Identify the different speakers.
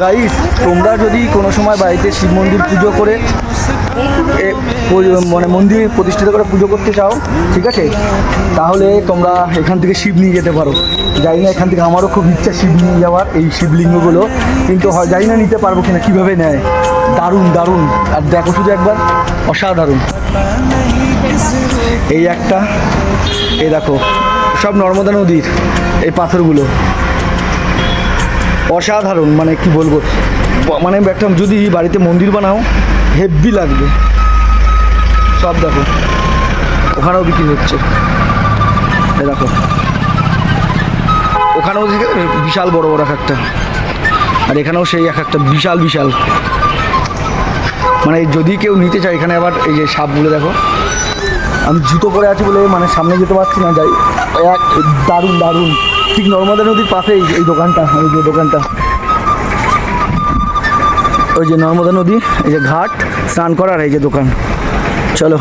Speaker 1: Guys, তোমরা যদি কোনো সময় বাড়িতে শিব মন্দির পুজো করে মানে মন্দির প্রতিষ্ঠিত করে পুজো করতে চাও, ঠিক আছে, তাহলে তোমরা এখান থেকে শিব নিয়ে যেতে পারো। জানি না, এখান থেকে আমারও খুব ইচ্ছা শিব নিয়ে যাওয়ার, এই শিবলিঙ্গগুলো, কিন্তু জানি না নিতে পারবো কিনা, কীভাবে নেয়। দারুণ দারুণ, আর দেখো শুধু একবার, অসাধারণ। এই একটা, এই দেখো সব নর্মদা নদীর এই পাথরগুলো, অসাধারণ। মানে কি বলবো, মানে একটা যদি বাড়িতে মন্দির বানাও হেভি লাগবে। সব দেখো, ওখানেও বিক্রি হচ্ছে, এই দেখো ওখানেও বিশাল বড় বড় এক একটা, আর এখানেও সেই এক একটা বিশাল বিশাল। মানে যদি কেউ নিতে চায়, এখানে আবার এই যে সাপগুলো দেখো, আমি জুতো পরে আছি বলে মানে সামনে যেতে পারছি না, যাই এক দারুণ দারুণ। ঠিক নর্মদা নদীর পাশেই এই দোকানটা, এই যে দোকানটা, ওই যে নর্মদা নদী, এই যে ঘাট, স্নান করার এই যে দোকান। চলো।